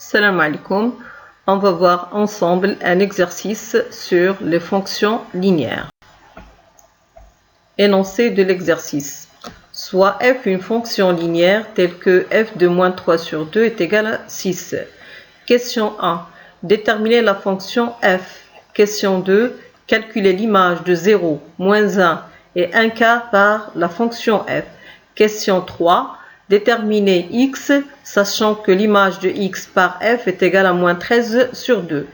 Salam alaikum. On va voir ensemble un exercice sur les fonctions linéaires. Énoncé de l'exercice. Soit f une fonction linéaire telle que f de moins 3 sur 2 est égal à 6. Question 1. Déterminer la fonction f. Question 2. Calculer l'image de 0, moins 1 et 1 quart par la fonction f. Question 3. Déterminer x, sachant que l'image de x par f est égale à moins 13 sur 2.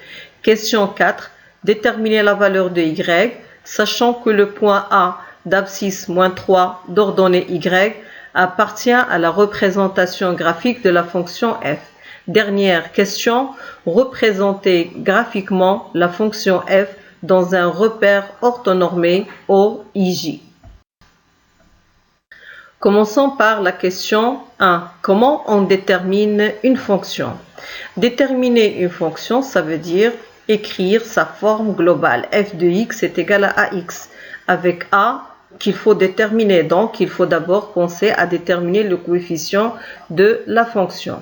Question 4. Déterminer la valeur de y, sachant que le point A d'abscisse moins 3 d'ordonnée y appartient à la représentation graphique de la fonction f. Dernière question. Représenter graphiquement la fonction f dans un repère orthonormé OIJ. Commençons par la question 1. Comment on détermine une fonction? Déterminer une fonction, ça veut dire écrire sa forme globale. f de x est égal à ax. Avec a qu'il faut déterminer. Donc, il faut d'abord penser à déterminer le coefficient de la fonction.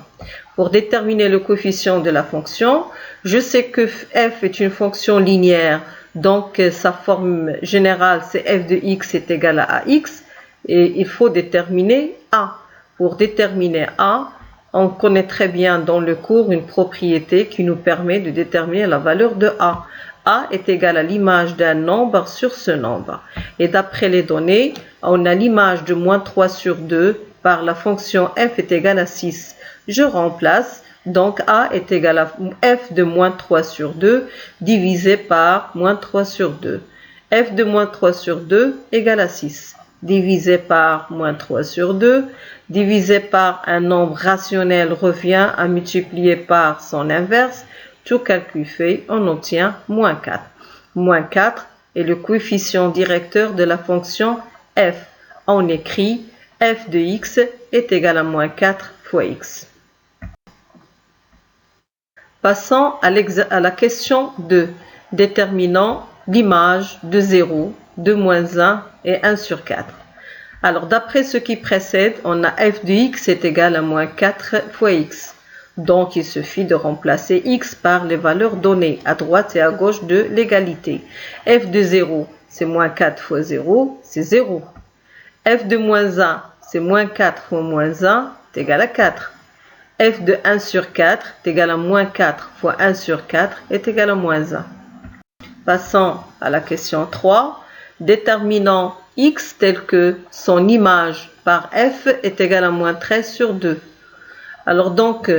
Pour déterminer le coefficient de la fonction, je sais que f est une fonction linéaire. Donc, sa forme générale, c'est f de x est égal à ax. Et il faut déterminer a. Pour déterminer a, on connaît très bien dans le cours une propriété qui nous permet de déterminer la valeur de a. A est égal à l'image d'un nombre sur ce nombre. Et d'après les données, on a l'image de moins 3 sur 2 par la fonction f est égal à 6. Je remplace, donc a est égal à f de moins 3 sur 2 divisé par moins 3 sur 2. f de moins 3 sur 2 égale à 6. Divisé par moins 3 sur 2, divisé par un nombre rationnel revient à multiplier par son inverse. Tout calcul fait, on obtient moins 4. Moins 4 est le coefficient directeur de la fonction f. On écrit f de x est égal à moins 4 fois x. Passons à la question 2. Déterminant l'image de 0, de moins 1 et 1 sur 4. Alors, d'après ce qui précède, on a f de x est égal à moins 4 fois x. Donc, il suffit de remplacer x par les valeurs données à droite et à gauche de l'égalité. f de 0, c'est moins 4 fois 0, c'est 0. f de moins 1, c'est moins 4 fois moins 1, c'est égal à 4. f de 1 sur 4 est égal à moins 4 fois 1 sur 4 est égal à moins 1. Passons à la question 3. Déterminant x tel que son image par f est égale à moins 13 sur 2. Alors donc,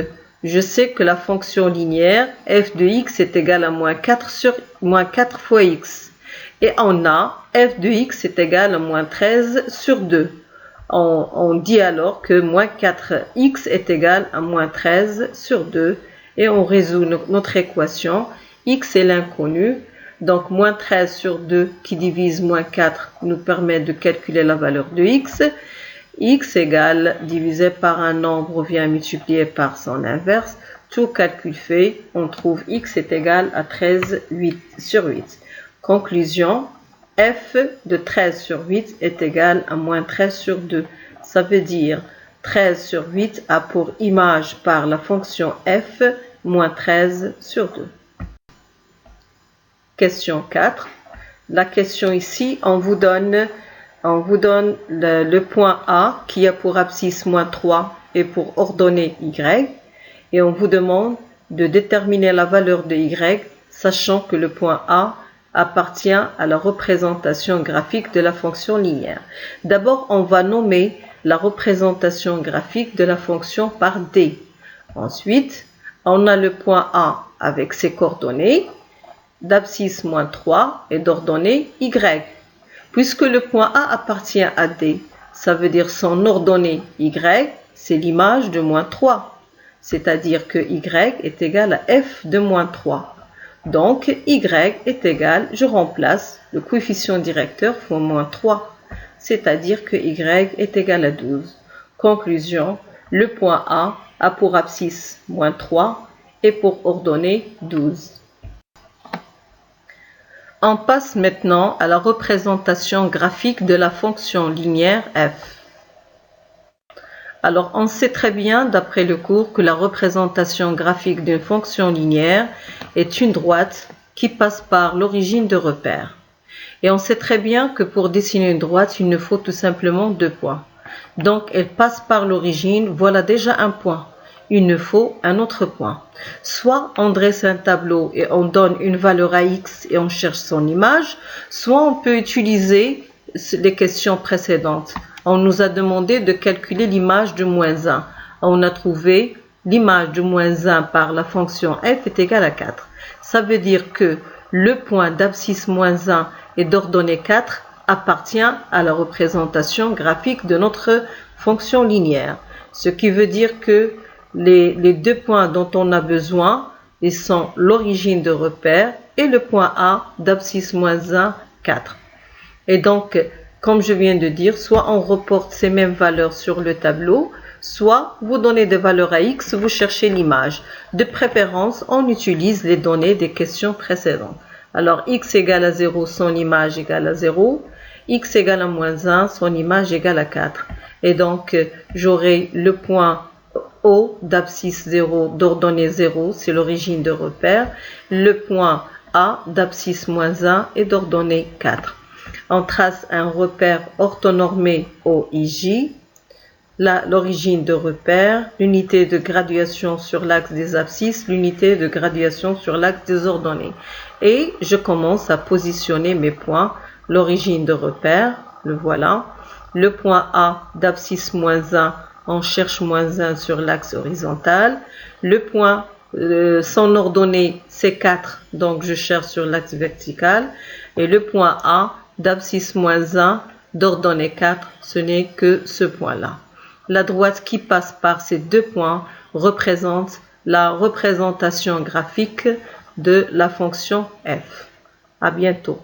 je sais que la fonction linéaire f de x est égale à moins 4 fois x. Et on a f de x est égal à moins 13 sur 2. On dit alors que moins 4x est égal à moins 13 sur 2. Et on résout notre équation. X est l'inconnu. Donc, moins 13 sur 2 qui divise moins 4 nous permet de calculer la valeur de x. X égale, divisé par un nombre vient multiplier par son inverse. Tout calcul fait, on trouve x est égal à 13 sur 8. Conclusion, f de 13 sur 8 est égal à moins 13 sur 2. Ça veut dire 13 sur 8 a pour image par la fonction f moins 13 sur 2. Question 4. La question ici, on vous donne le point A qui a pour abscisse moins 3 et pour ordonnée y. Et on vous demande de déterminer la valeur de y, sachant que le point A appartient à la représentation graphique de la fonction linéaire. D'abord, on va nommer la représentation graphique de la fonction par D. Ensuite, on a le point A avec ses coordonnées d'abscisse moins 3 et d'ordonnée y. Puisque le point A appartient à D, ça veut dire son ordonnée y, c'est l'image de moins 3. C'est-à-dire que y est égal à f de moins 3. Donc, y est égal, je remplace le coefficient directeur fois moins 3. C'est-à-dire que y est égal à 12. Conclusion, le point A a pour abscisse moins 3 et pour ordonnée 12. On passe maintenant à la représentation graphique de la fonction linéaire f. Alors, on sait très bien, d'après le cours, que la représentation graphique d'une fonction linéaire est une droite qui passe par l'origine de repère. Et on sait très bien que pour dessiner une droite, il nous faut tout simplement 2 points. Donc, elle passe par l'origine, voilà déjà un point. Il nous faut un autre point. Soit on dresse un tableau et on donne une valeur à x et on cherche son image, soit on peut utiliser les questions précédentes. On nous a demandé de calculer l'image de moins 1. On a trouvé l'image de moins 1 par la fonction f est égale à 4. Ça veut dire que le point d'abscisse moins 1 et d'ordonnée 4 appartient à la représentation graphique de notre fonction linéaire. Ce qui veut dire que les 2 points dont on a besoin, ils sont l'origine de repère et le point A d'abscisse moins 1, 4. Et donc, comme je viens de dire, soit on reporte ces mêmes valeurs sur le tableau, soit vous donnez des valeurs à x, vous cherchez l'image. De préférence, on utilise les données des questions précédentes. Alors, x égale à 0, son image égale à 0. X égale à moins 1, son image égale à 4. Et donc, j'aurai le point O d'abscisse 0 d'ordonnée 0, c'est l'origine de repère. Le point A d'abscisse moins 1 et d'ordonnée 4. On trace un repère orthonormé OIJ, l'origine de repère, l'unité de graduation sur l'axe des abscisses, l'unité de graduation sur l'axe des ordonnées. Et je commence à positionner mes points. L'origine de repère, le voilà. Le point A d'abscisse moins 1, on cherche moins 1 sur l'axe horizontal. Le point, son ordonnée, c'est 4, donc je cherche sur l'axe vertical. Et le point A d'abscisse moins 1, d'ordonnée 4, ce n'est que ce point-là. La droite qui passe par ces 2 points représente la représentation graphique de la fonction f. À bientôt.